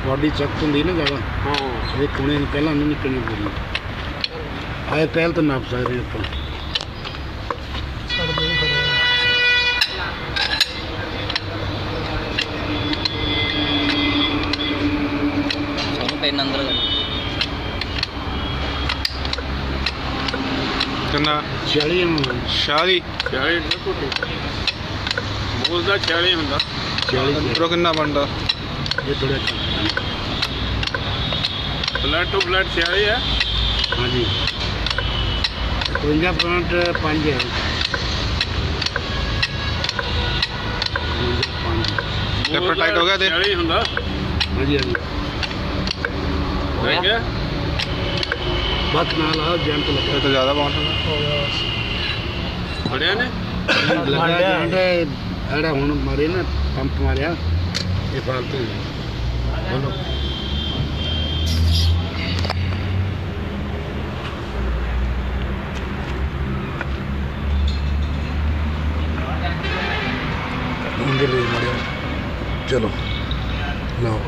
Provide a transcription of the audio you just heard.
Body सख्त होंगी ना ज़्यादा। हाँ ये खुणे पहला नहीं निकलनी पूरी। आए पहल तो नाप सकते आप। पेन अंदर कितना 46 46 ਮੋਲ ਦਾ 46 ਹੁੰਦਾ। 46 ਅੰਦਰੋਂ ਕਿੰਨਾ ਬਣਦਾ? ये थोड़ा ਫਲੈਟ ਟੂ ਫਲੈਟ 46 ਹੈ। हाँ जी 52.5 है। पेपर टाइट हो गया थे? 46 ਹੁੰਦਾ। हाँ जी हाँ जी है क्या? बस ना ला जंप लगा तो ज़्यादा बाउंस हो गया। फड़िया ने लगा जांडे एड़ा हुन मारे ना पंप मारिया ये फालतू ही बोलो। चलो लाओ।